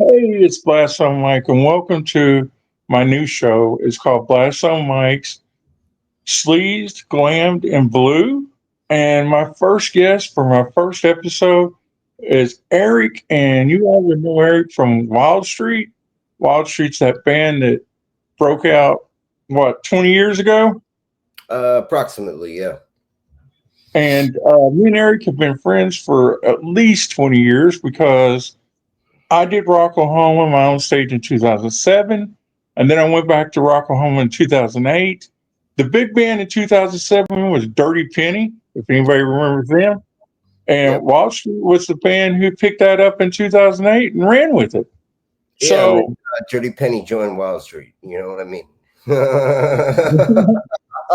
Hey, it's Blastzone Mike, and welcome to my new show. It's called Blastzone Mike's Sleazed, Glammed, and Blue. And my first guest for my first episode is Eric, and you all would know Eric from Wildstreet. Wildstreet's that band that broke out, 20 years ago? Approximately, yeah. And me and Eric have been friends for at least 20 years because I did Rock Oklahoma my own stage in 2007, and then I went back to Rock Oklahoma in 2008. The big band in 2007 was Dirty Penny, if anybody remembers them. And Yep. Wall Street was the band who picked that up in 2008 and ran with it. Yeah, and then So, Dirty Penny joined Wildstreet. You know what I mean?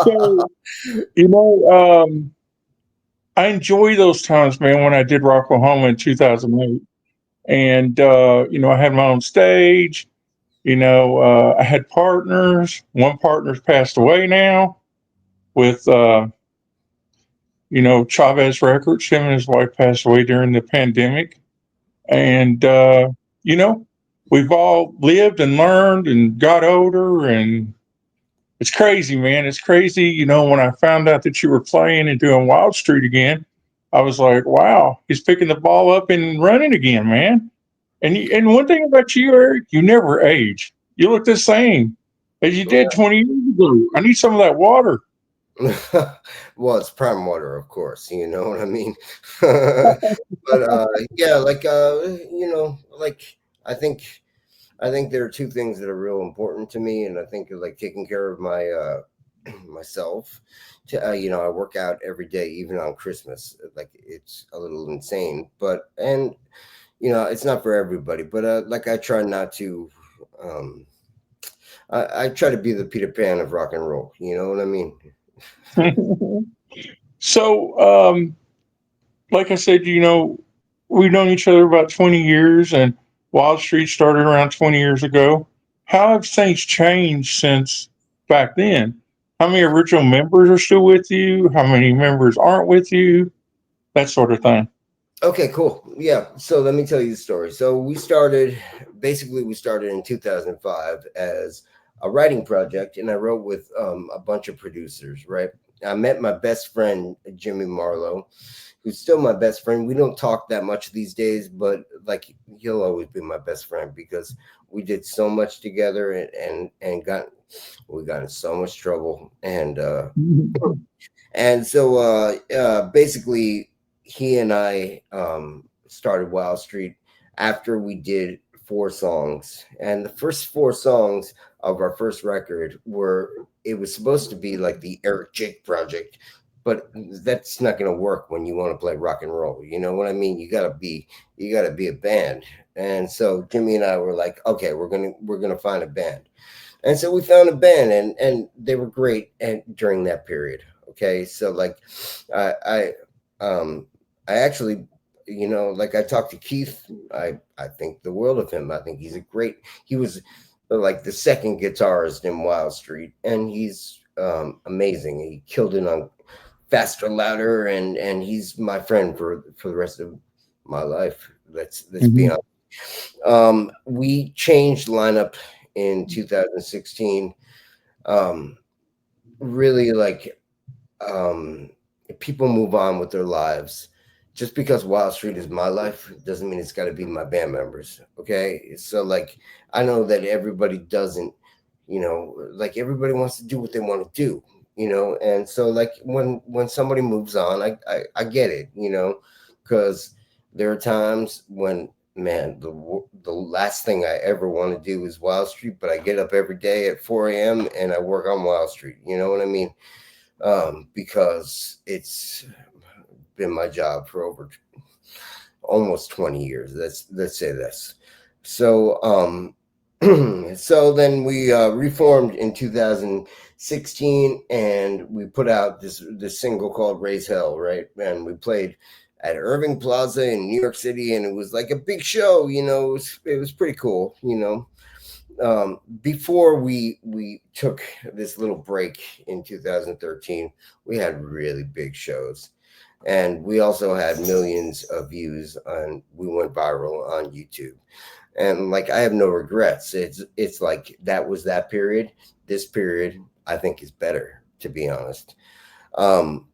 so you know, I enjoy those times, man, when I did Rock Oklahoma in 2008. And, I had my own stage. I had partners. One partner's passed away now with, Chavez Records. Him and his wife passed away during the pandemic. And, you know, we've all lived and learned and got older. And it's crazy, man. It's crazy. When I found out that you were playing and doing Wild Street again, I was like, wow, he's picking the ball up and running again, man. And one thing about you, Eric, you never age. You look the same as you did 20 years ago. I need some of that water. Well, it's prime water, of course. You know what I mean? But yeah, like I think I think there are two things that are real important to me, and I think like taking care of my myself. I work out every day, even on Christmas. Like it's a little insane, but and it's not for everybody. But like I try not to. Um, I try to be the Peter Pan of rock and roll. You know what I mean? So, like I said, we've known each other about 20 years, and Wild Street started around 20 years ago. How have things changed since back then? How many original members are still with you? How many members aren't with you? That sort of thing. Okay, cool. Yeah. So let me tell you the story. So we started in 2005 as a writing project, and I wrote with a bunch of producers, right? I met my best friend, Jimmy Marlowe, who's still my best friend. We don't talk that much these days, but like he'll always be my best friend because we did so much together we got in so much trouble. And so basically, he and I started Wild Street after we did four songs. And the first four songs of our first record it was supposed to be like the Eric Jayk project, but that's not going to work when you want to play rock and roll. You know what I mean? You got to be a band. And so Jimmy and I were like, okay, we're going to find a band. And so we found a band, and they were great during that period. Okay, so like I um I actually, like I talked to Keith. I think the world of him. I think he was like the second guitarist in Wild Street, and he's amazing. He killed it on Faster Louder, and he's my friend for the rest of my life. Let's be Mhm. honest. We changed lineup in 2016. Um, really, like, um, people move on with their lives. Just because Wild Street is my life doesn't mean it's got to be my band members. Okay, so like I know that everybody doesn't, like everybody wants to do what they want to do, and so like when somebody moves on, I get it, because there are times when, man, the last thing I ever want to do is Wild Street, but I get up every day at 4 a.m. and I work on Wild Street. You know what I mean? Because it's been my job for over almost 20 years. Let's say this. So so then we reformed in 2016, and we put out this single called Raise Hell, right? And we played at Irving Plaza in New York City, and it was like a big show. It was pretty cool. Before we took this little break in 2013, we had really big shows, and we also had millions of views on. We went viral on YouTube, and like I have no regrets. It's like that was that period. This period I think is better, to be honest. Um,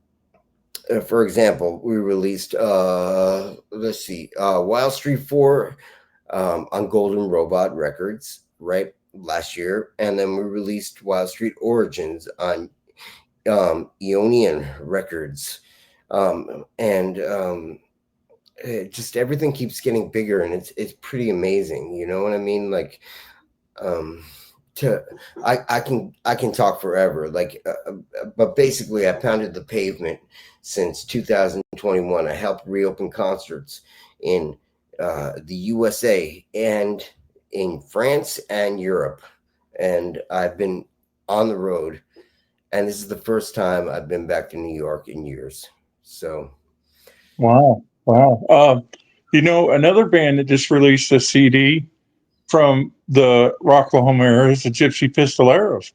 for example, we released let's see, Wildstreet 4 on Golden Robot Records, right, last year, and then we released Wildstreet Origins on Eonian Records, and just everything keeps getting bigger, and it's pretty amazing. You know what I mean? Like, um, to I can talk forever. Like, but basically, I pounded the pavement since 2021. I helped reopen concerts in the USA and in France and Europe, and I've been on the road. And this is the first time I've been back to New York in years. So, Wow. Wow. Another band that just released a CD from the Rocklahoma area is the Gypsy Pistoleros.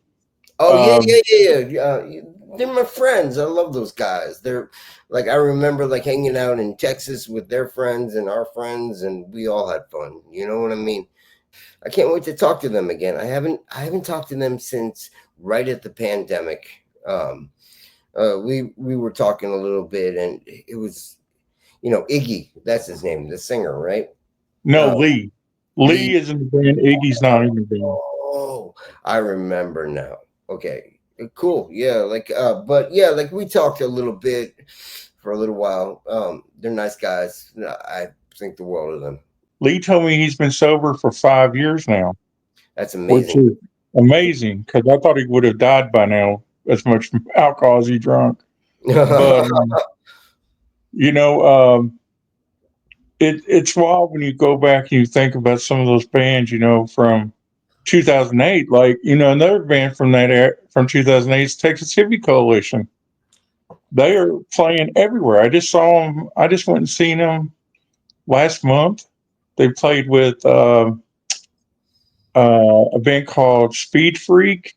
oh yeah, Um, yeah, yeah, yeah. They're my friends. I love those guys. They're like I remember like hanging out in Texas with their friends and our friends, and we all had fun. You know what I mean? I can't wait to talk to them again. I haven't talked to them since right at the pandemic. We were talking a little bit, and it was Iggy. That's his name, the singer, right? no, Uh, Lee. Lee. Lee is in the band. Iggy's not in the band. Oh, I remember now. Okay, cool. Yeah, like, but yeah, like we talked a little bit for a little while. They're nice guys. I think the world of them. Lee told me he's been sober for 5 years now, That's which amazing. is amazing because I thought he would have died by now as much alcohol as he drunk. But you know, it's wild when you go back and you think about some of those bands, from 2008. Like, another band from that era, from 2008 is Texas Hippie Coalition. They are playing everywhere. I just saw them. I just went and seen them last month. They played with a band called Speed Freak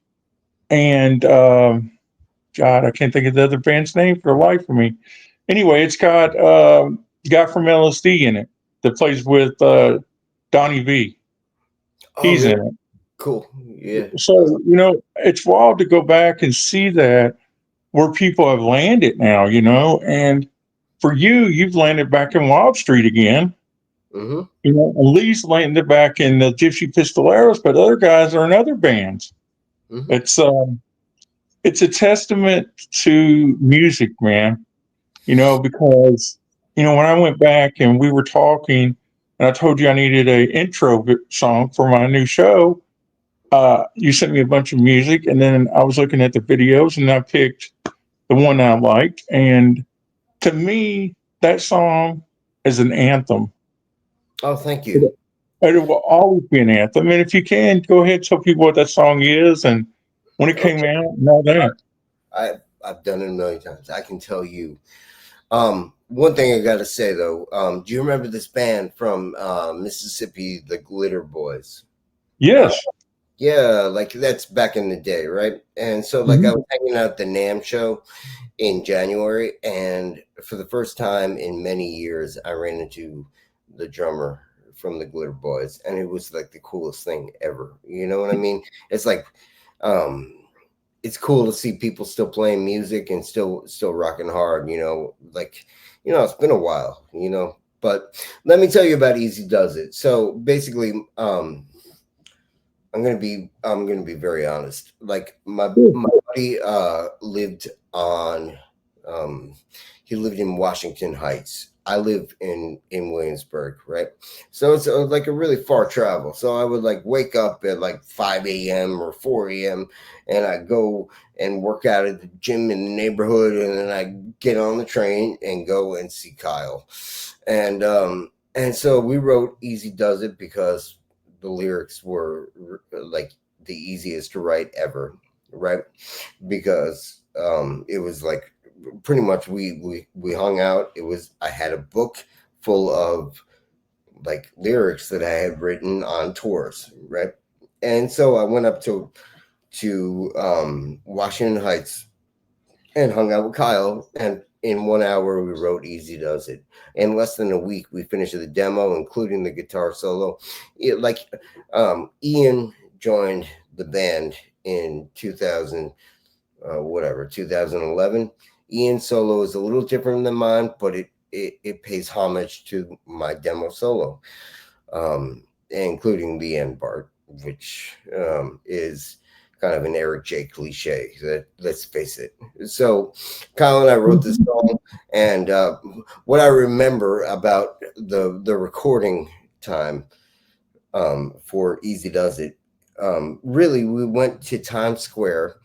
and God, I can't think of the other band's name for the life of me. Anyway, it's got a guy from LSD in it that plays with Donnie V. Oh, He's really? in Cool. Yeah. it. So, it's wild to go back and see that where people have landed now, and for you, you've landed back in Wild Street again. Mm-hmm. And Lee's landed back in the Gypsy Pistoleros, but other guys are in other bands. Mm-hmm. It's it's a testament to music, man. Because when I went back and we were talking, and I told you I needed a intro song for my new show. You sent me a bunch of music, and then I was looking at the videos, and I picked the one I liked. And to me, that song is an anthem. Oh, thank you. It, it will always be an anthem. And if you can, go ahead and tell people what that song is and when it came Okay. out and all that. I've done it a million times. I can tell you. One thing I gotta say though, do you remember this band from Mississippi, the Glitter Boys? Uh, Yes. yeah, like that's back in the day, right? And so like I Mhm. was hanging out at the NAM show in January, and for the first time in many years, I ran into the drummer from the Glitter Boys, and it was like the coolest thing ever. You know what I mean? It's like, um, it's cool to see people still playing music and still rocking hard. Like, it's been a while. But let me tell you about Easy Does It. So basically, I'm gonna be very honest. Like my buddy lived on um he lived in Washington Heights. I live in Williamsburg, right? So it's like a really far travel. So I would like wake up at like 5 a.m. or 4 a.m. and I go and work out at the gym in the neighborhood, and then I get on the train and go and see Kyle. And so we wrote Easy Does It because the lyrics were like the easiest to write ever, right? Because it was like pretty much we hung out. I had a book full of like lyrics that I had written on tours, right? And so I went up to Washington Heights and hung out with Kyle, and in 1 hour we wrote Easy Does It. In less than a week we finished the demo, including the guitar solo. Ian joined the band in 2000, whatever, 2011. Ian's solo is a little different than mine, but it pays homage to my demo solo, including the end part, which is kind of an Eric J cliche. That, let's face it. So, Kyle and I wrote this song, and what I remember about the recording time for Easy Does It, really, we went to Times Square,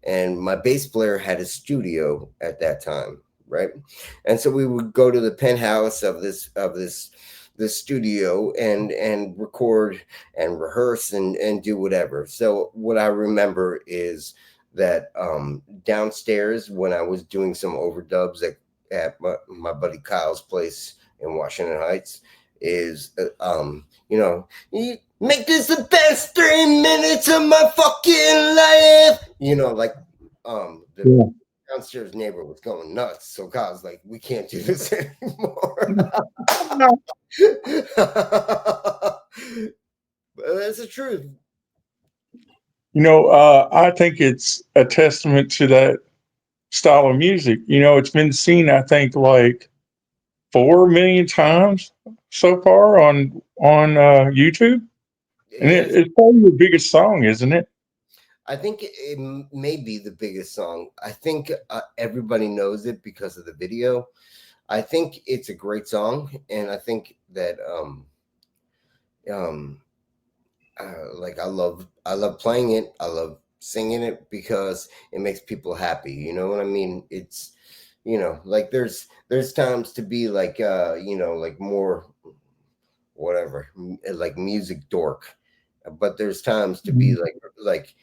and my bass player had a studio at that time, right? And so we would go to the penthouse of this studio and record and rehearse and do whatever. So what I remember is that downstairs, when I was doing some overdubs at my buddy Kyle's place in Washington Heights, is you make this the best 3 minutes of my fucking life. The Yeah. downstairs neighbor was going nuts. So Kyle's like, we can't do this anymore. But that's the truth. I think it's a testament to that style of music. It's been seen, I think, like 4 million times so far on YouTube, It and is. it's probably the biggest song, isn't it? I think it may be the biggest song. I think everybody knows it because of the video. I think it's a great song, and I think that um, I love playing it. I love singing it because it makes people happy. You know what I mean? It's like there's times to be like like more whatever, like music dork, but there's times to be Mhm. like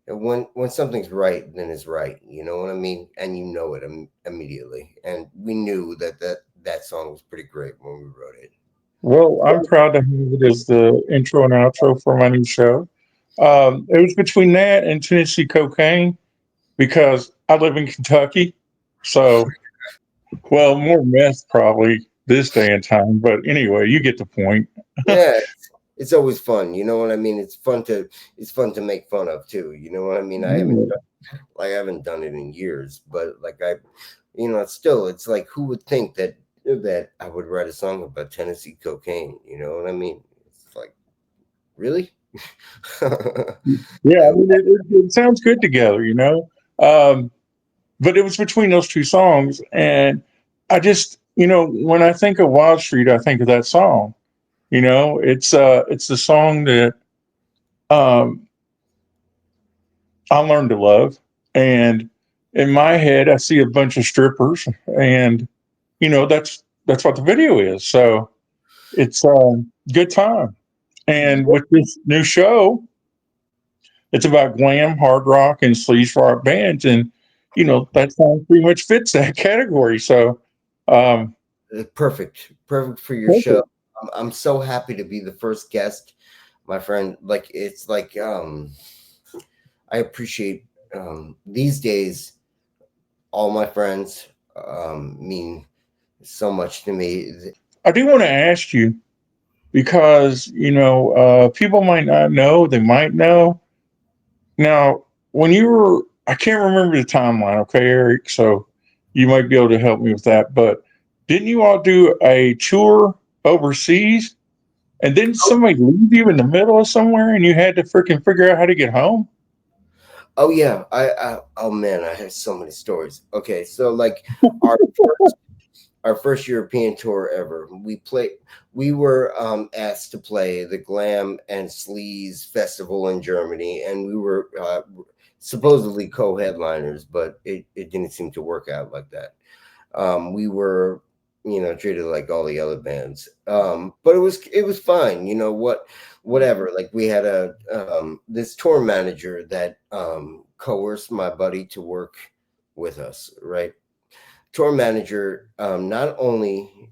when something's right, then it's right. You know what I mean? And you know it immediately. And we knew that song was pretty great when we wrote it. Well, I'm proud to have it as the intro and outro for my new show. It was between that and Tennessee Cocaine because I live in Kentucky. So, well, more meth probably this day and time. But anyway, you get the point. Yeah, it's always fun. You know what I mean? It's fun to make fun of too. You know what I mean? I haven't done it in years, but it's like, who would think that I would write a song about Tennessee cocaine? You know what I mean? It's like, really? Yeah, I mean, it sounds good together. Um, but it was between those two songs. And I just, when I think of Wild Street, I think of that song. It's the song that um, I learned to love. And in my head, I see a bunch of strippers, and that's what the video is. So it's a good time. And with this new show, it's about glam, hard rock, and sleaze rock bands, and that song pretty much fits that category. So, um, Perfect for your show. perfect. I'm so happy to be the first guest, my friend. Like, it's like I appreciate these days. All my friends mean so much to me. I do want to ask you because people might not know, they might know. Now, when you were, I can't remember the timeline, okay, Eric? So you might be able to help me with that. But didn't you all do a tour overseas? And didn't somebody leave you in the middle of somewhere and you had to freaking figure out how to get home? Oh yeah, oh man, I have so many stories. Okay, so like our our first European tour ever. We were asked to play the Glam and Sleaze festival in Germany, and we were supposedly co-headliners, but it didn't seem to work out like that. We were treated like all the other bands, but it was fine. Whatever. Like, we had a this tour manager that coerced my buddy to work with us, right? Tour manager not only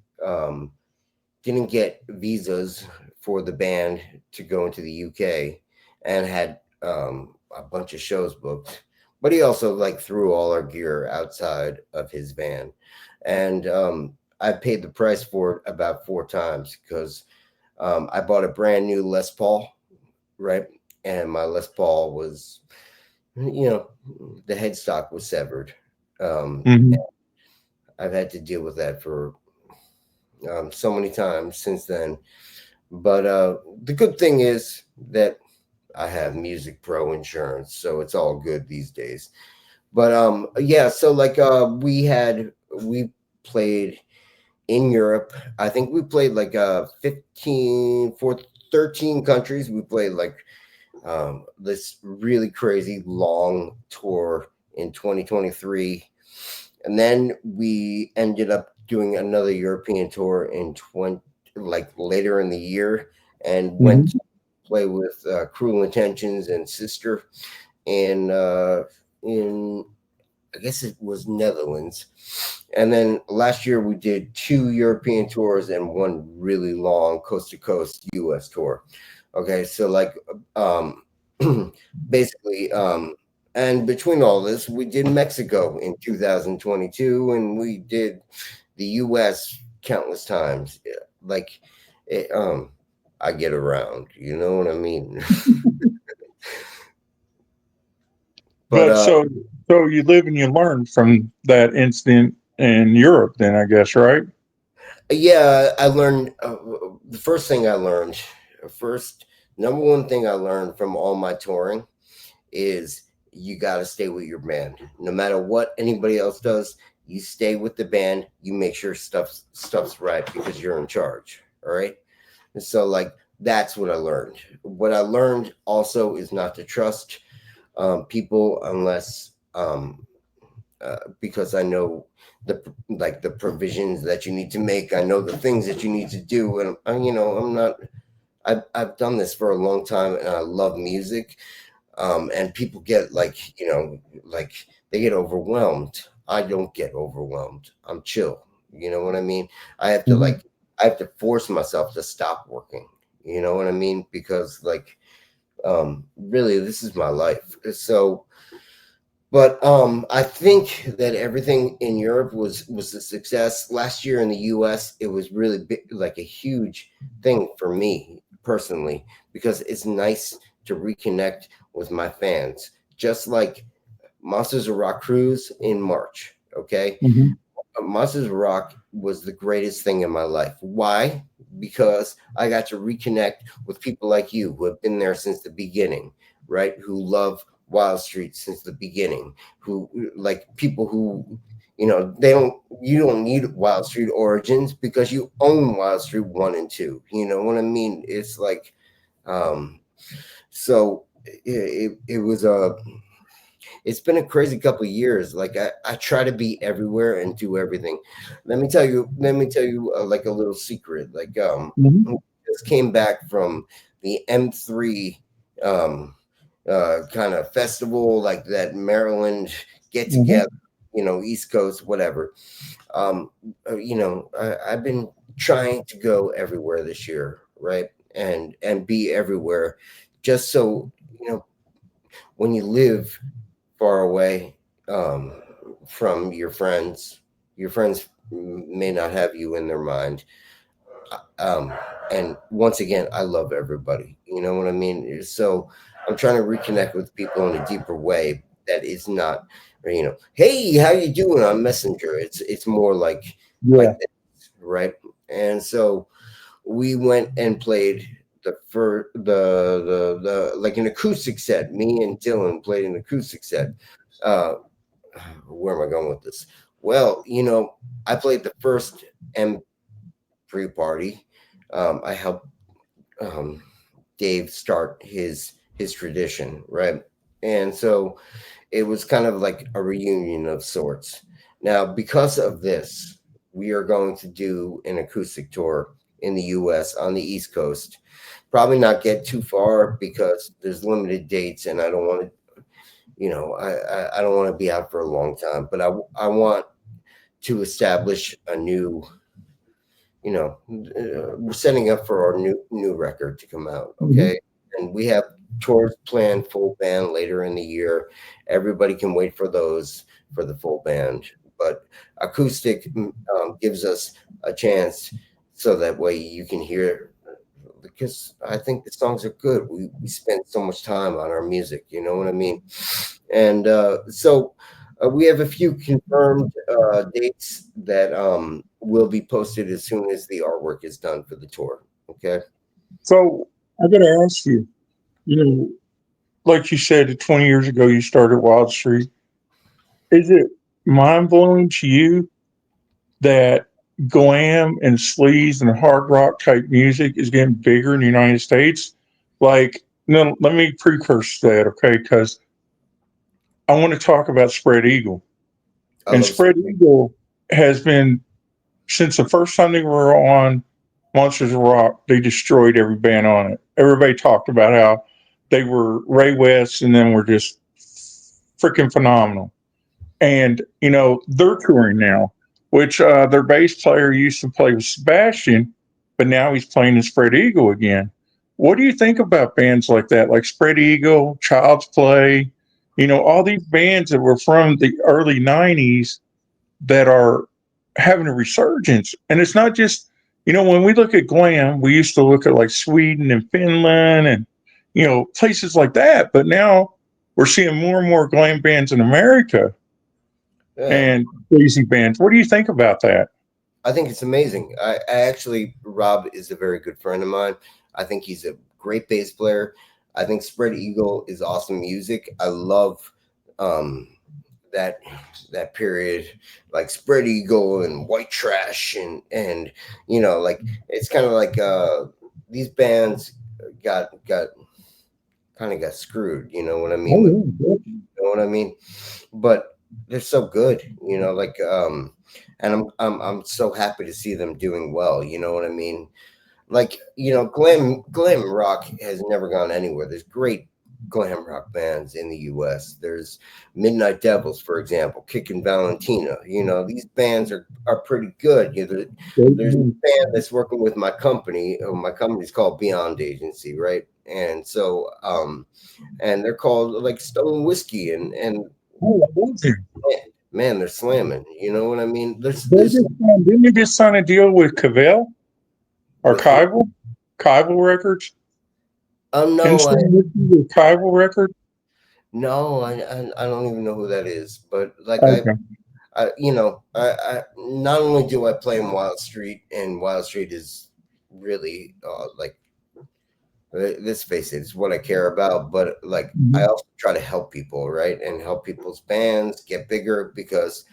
didn't get visas for the band to go into the UK and had a bunch of shows booked, but he also like threw all our gear outside of his van, and I paid the price for it about 4 times because I bought a brand new Les Paul, right? And my Les Paul was, you know, the headstock was severed. Um, Hmm. I've had to deal with that for so many times since then. But the good thing is that I have Music Pro insurance, so it's all good these days. But yeah, so like we played in Europe. I think we played like 15 for 13 countries. We played like this really crazy long tour in 2023, and then we ended up doing another European tour in 20, like later in the year, and went to Hmm. play with Cruel Intentions and Sister in in I guess it was Netherlands. And then last year we did 2 European tours and one really long coast to coast US tour. Okay, so like um basically and between all this we did Mexico in 2022 and we did the US countless times. Yeah, like it, I get around, you know what I mean? But But so you live and you learn from that incident in Europe, then I guess, right? yeah, I learned the first thing I learned, first number one thing I learned from all my touring is you got to stay with your band. No matter what anybody else does, you stay with the band. You make sure stuff's right because you're in charge. All right. And so like that's what I learned. What I learned also is not to trust people unless because I know the provisions that you need to make. I know the things that you need to do, and you know I'm not. I've done this for a long time, and I love music. And people get like like they get overwhelmed. I don't get overwhelmed. I'm chill. You know what I mean? I have to Hmm. like I have to force myself to stop working. You know what I mean? Because like really this is my life. So but I think that everything in Europe was a success. Last year in the U.S., it was really big, like a huge thing for me personally because it's nice to reconnect with my fans. Just like Monsters of Rock cruise in March. Okay, Hmm. Monsters of Rock was the greatest thing in my life. Why? Because I got to reconnect with people like you who have been there since the beginning, right? Who love Wildstreet since the beginning, who like people who, they don't, you don't need Wild Street Origins because you own Wild Street 1 and 2. You know what I mean? It's like, um, so it was a, it's been a crazy couple of years. Like I try to be everywhere and do everything. Let me tell you like a little secret. Like Hmm. we just came back from the M3 um kind of festival, like that Maryland get Hmm. together, East Coast, whatever. Um I've been trying to go everywhere this year, right? And be everywhere just so, when you live far away um, from your friends may not have you in their mind. Um, and once again, I love everybody. You know what I mean? So I'm trying to reconnect with people in a deeper way that is not, hey, how you doing on Messenger? It's more like Yeah. this, right? And so we went and played the first the like an acoustic set. Me and Dylan played an acoustic set. Uh, where am I going with this? Well, I played the first M3 party. I helped um, Dave start his tradition, right? And so it was kind of like a reunion of sorts. Now, because of this, we are going to do an acoustic tour in the US on the East Coast. Probably not get too far because there's limited dates and I don't want to, I don't want to be out for a long time, but I want to establish a new, we're setting up for our new record to come out, Hmm. okay? And we have tours planned full band later in the year. Everybody can wait for those for the full band. But acoustic gives us a chance so that way you can hear, because I think the songs are good. We spend so much time on our music, you know what I mean? And we have a few confirmed dates that will be posted as soon as the artwork is done for the tour. Okay. So I got to ask you, you know, like you said, 20 years ago you started Wildstreet. Is it mind blowing to you that glam and sleaze and hard rock type music is getting bigger in the United States? Like, no, let me precurse that, okay? Because I want to talk about Spread Eagle. I And love. Spread Eagle has been, since the first time they were on Monsters of Rock, they destroyed every band on it. Everybody talked about how they were Ray West and then were just freaking phenomenal. And they're touring now, which their bass player used to play with Sebastian, but now he's playing in Spread Eagle again. What do you think about bands like that, like Spread Eagle, Child's Play? All these bands that were from the early '90s that are having a resurgence, and it's not just when we look at glam, we used to look at like Sweden and Finland and places like that, but now we're seeing more and more glam bands in America Yeah, and crazy bands. What do you think about that? I think it's amazing. I actually, Rob is a very good friend of mine. I think he's a great bass player. I think Spread Eagle is awesome music. I love um, that that period, like Spread Eagle and White Trash, and like it's kind of like these bands got kind of got screwed. You know what I mean? Oh, yeah. You know what I mean? But they're so good, like and I'm so happy to see them doing well, you know what I mean? Like, glam rock has never gone anywhere. There's great glam rock bands in the US. There's Midnight Devils, for example, Kickin' Valentina. These bands are pretty good. There's a band that's working with my company. My company's called Beyond Agency, right? And so and they're called like Stone Whiskey, and Oh, I love him. man, they're slamming. You know what I mean? Didn't they just sign a deal with Cavell or With who? Kybel? Kybel Records? And No, Stone Whiskey with Kybel Records? no, I don't even know who that is. But like Okay. I not only do I play in Wild Street, and Wild Street is really like, let's face it, it's what I care about. But like, I Mhm. also try to help people, right, and help people's bands get bigger, because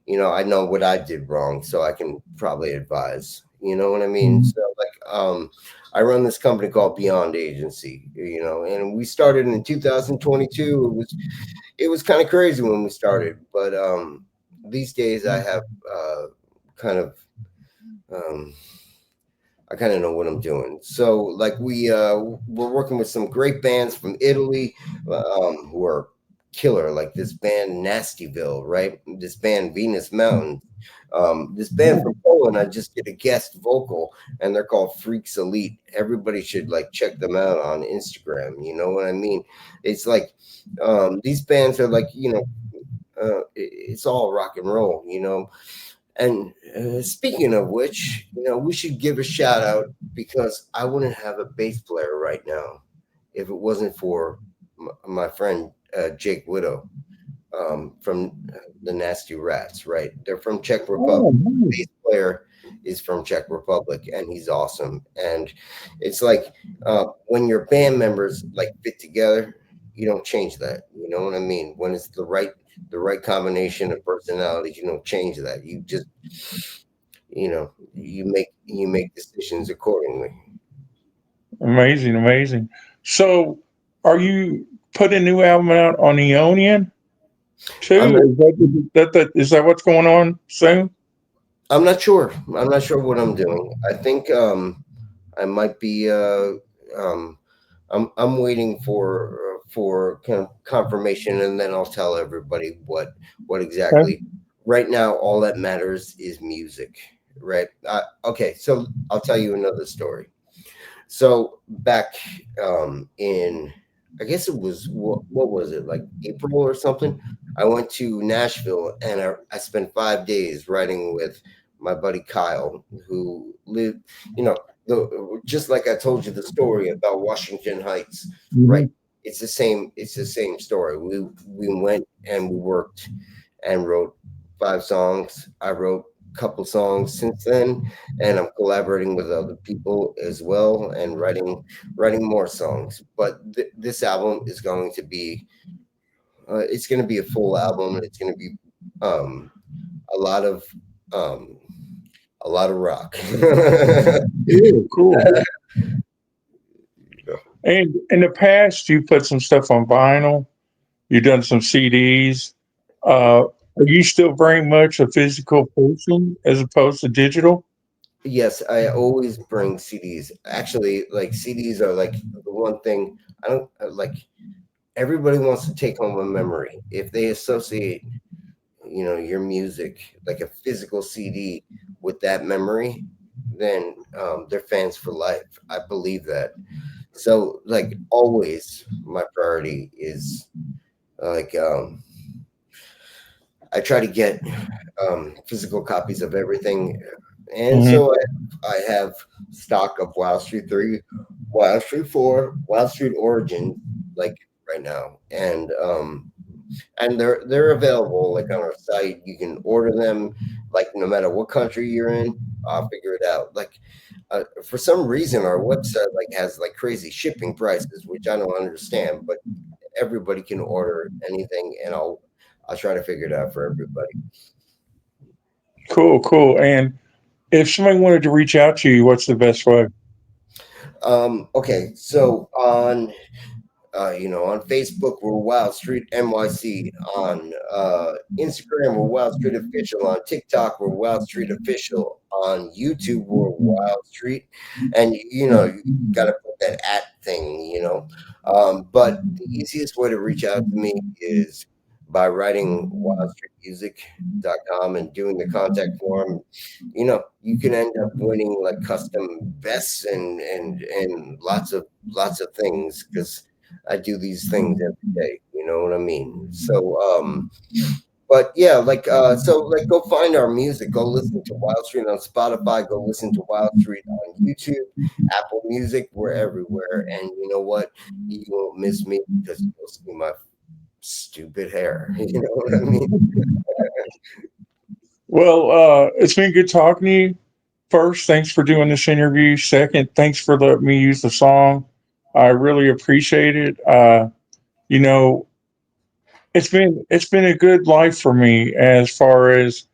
I know what I did wrong, so I can probably advise. You know what I mean? Mhm. So like, I run this company called Beyond Agency, and we started in 2022. It was kind of crazy when we started, but these days kind of um, I kind of know what I'm doing. So like, we're working with some great bands from Italy, who are killer. Like this band Nastyville, right? This band Venus Mountain. This band from Poland, I just did a guest vocal, and they're called Freaks Elite. Everybody should like check them out on Instagram. You know what I mean? It's like, these bands are like, it's all rock and roll. And speaking of which, we should give a shout out, because I wouldn't have a bass player right now if it wasn't for my friend Jayk Widow, from the Nasty Rats. Right, they're from Czech Republic. Oh, nice. Bass player is from Czech Republic, and he's awesome. And it's like, when your band members like fit together, you don't change that. You know what I mean? When it's the right combination of personalities, you don't change that. You make decisions accordingly. Amazing, amazing. So, are you putting a new album out on Eonian I'm too? not, Is that what's going on soon? I'm not sure. I'm not sure what I'm doing. I think I might be. Um, I'm waiting for kind of confirmation, and then I'll tell everybody what Okay. exactly. Right now, all that matters is music, right? Okay, so I'll tell you another story. So back in I guess it was what was it, like April or something. I went to Nashville and I spent 5 days writing with my buddy Kyle, who lived, you know, just like I told you the story about Washington Heights, right? Mhm. It's the same. It's the same story. We went and we worked and wrote 5 songs. I wrote a couple songs since then, and I'm collaborating with other people as well and writing more songs. But this album is going to be it's going to be a full album. It's going to be um, a lot of um, a lot of rock. Cool, cool. And in the past, you put some stuff on vinyl. You've done some CDs. Are you still very much a physical person as opposed to digital? Yes, I always bring CDs. Actually, like CDs are like the one thing I don't like. Everybody wants to take home a memory. If they associate, your music like a physical CD with that memory, then they're fans for life. I believe that. So, like always, my priority is like I try to get physical copies of everything, and Hmm. so I have stock of Wild Street 3, Wild Street 4, Wild Street Origin, like right now, and they're available like on our site. You can order them, like no matter what country you're in. I'll figure it out. Like for some reason, our website like has like crazy shipping prices, which I don't understand, but everybody can order anything, and I'll try to figure it out for everybody. Cool, cool. And if somebody wanted to reach out to you, what's the best way? Okay, so on Facebook, we're Wild Street NYC. On Instagram, we're Wild Street Official. On TikTok, we're Wild Street Official. On YouTube, we're Wild Street. And, you got to put that at thing, But the easiest way to reach out to me is by writing wildstreetmusic.com and doing the contact form. You can end up winning like custom vests and lots of things because I do these things every day. You know what I mean? So, but yeah, like go find our music. Go listen to Wild Street on Spotify. Go listen to Wild Street on YouTube, Apple Music. We're everywhere. And you know what? You won't miss me because you'll see my stupid hair. You know what I mean? Well, it's been good talking to you. First, thanks for doing this interview. Second, thanks for letting me use the song. I really appreciate it. You know, it's been a good life for me as far as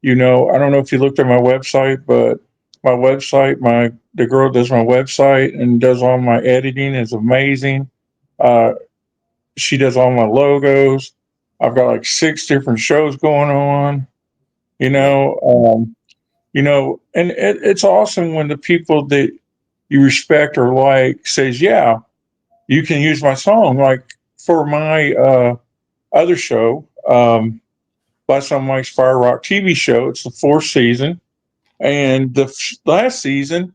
I don't know if you looked at my website, but my website, my the girl does my website and does all my editing is amazing. Uh, she does all my logos. I've got like 6 different shows going on. You Yeah. know, and it's awesome when the people that you respect or like says, "Yeah, you can use my song." Like for my other show, Blastzone Mike's Fire Rock TV show. It's the 4th season, and the last season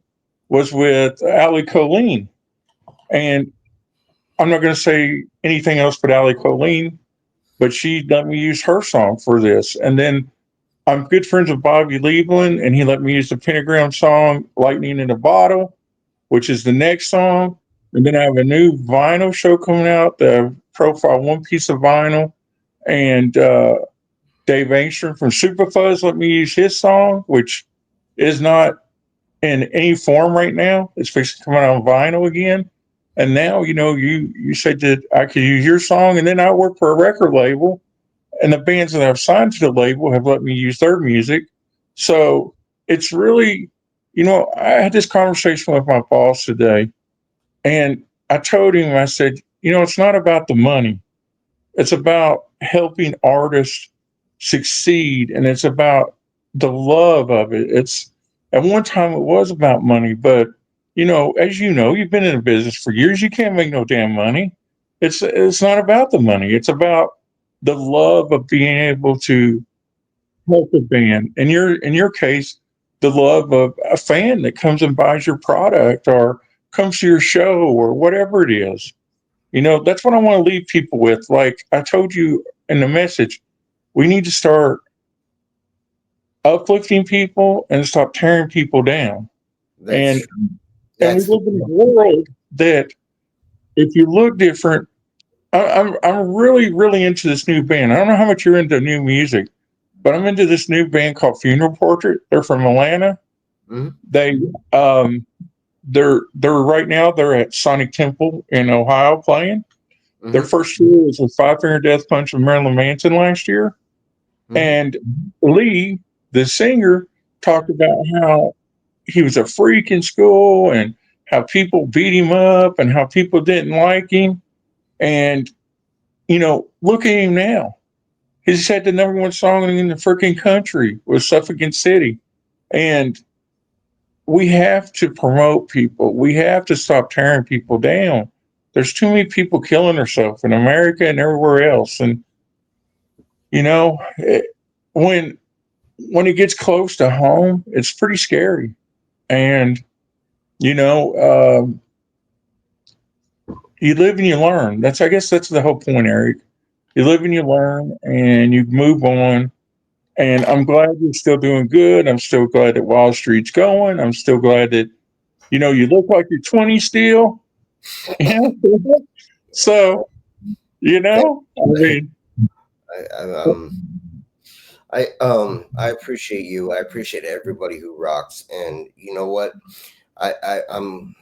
was with Ali Colleen. And I'm not going to say anything else but Ali Colleen, but she let me use her song for this. And then I'm good friends with Bobby Liebeland, and he let me use the Pentagram song "Lightning in a Bottle," which is the next song. And then I have a new vinyl show coming out, the Profile One Piece of Vinyl, and Dave Angstrom from Superfuzz let me use his song, which is not in any form right now. It's fixing to come out on vinyl again. And now, you said that I could use your song, and then I work for a record label, and the bands that I've signed to the label have let me use their music. So it's really, I had this conversation with my boss today, and I told him, I said, it's not about the money. It's about helping artists succeed, and it's about the love of it. It's at one time it was about money, but as you've been in the business for years. You can't make no damn money. It's not about the money. It's about the love of being able to help a band. In your case, the love of a fan that comes and buys your product or comes to your show or whatever it is. That's what I want to leave people with. Like I told you in the message, we need to start uplifting people and stop tearing people down. That's And true. and we That's the live in a world that if you look different, I'm really really into this new band. I don't know how much you're into new music, but I'm into this new band called Funeral Portrait. They're from Atlanta. Mhm, They um they're right now they're at Sonic Temple in Ohio playing. Their mhm, first tour was with Five Finger Death Punch of Marilyn Manson last year. mhm, And Lee, the singer, talked about how he was a freak in school and how people beat him up and how people didn't like him. And, look at him now. He's had the number one song in the freaking country with Suffolk City. And we have to promote people. We have to stop tearing people down. There's too many people killing themselves in America and everywhere else. And, you know, it, when when it gets close to home, it's pretty scary. And you know, you live and you learn. I guess that's the whole point, Eric. You live and you learn, and you move on. And I'm glad you're still doing good. I'm still glad that Wildstreet's going. I'm still glad that you look like you're 20 still. So thank I you. mean, I appreciate you. I appreciate everybody who rocks. And you know what? I'm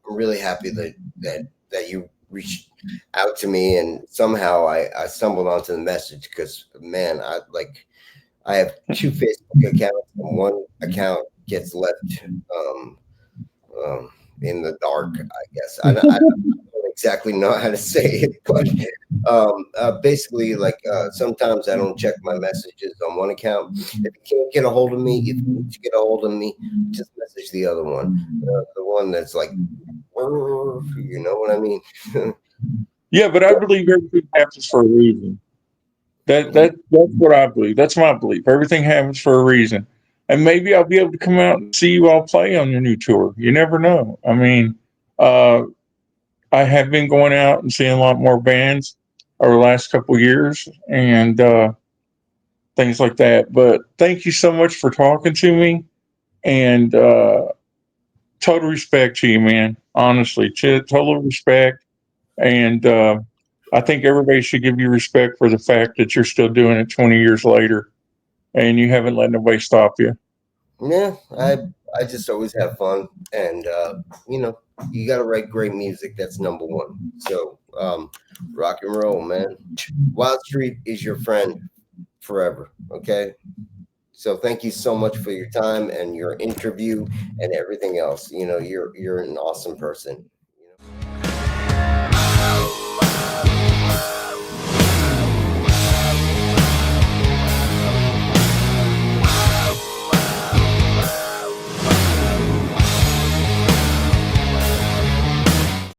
really happy that you reached out to me, and somehow I stumbled onto the message because man, I have two Facebook accounts, and one account gets left um, um, in the dark. I guess I don't exactly know how to say it, but basically, sometimes I don't check my messages on one account. If you can't get a hold of me, if you need to get a hold of me, just message the other one, the one that's like, you know what I mean? yeah, but I believe everything happens for a reason. That's what I believe. That's my belief. Everything happens for a reason, and maybe I'll be able to come out and see you all play on your new tour. You never know. I mean, uh, I have been going out and seeing a lot more bands over the last couple of years and things like that. But thank you so much for talking to me, and total respect to you, man. Honestly, total respect, and I think everybody should give you respect for the fact that you're still doing it 20 years later and you haven't let nobody stop you. Yeah, I just always have fun, and you know, you got to write great music. That's number one. So, rock and roll, man. Wild Street is your friend forever. Okay. So thank you so much for your time and your interview and everything else. You know, you're an awesome person.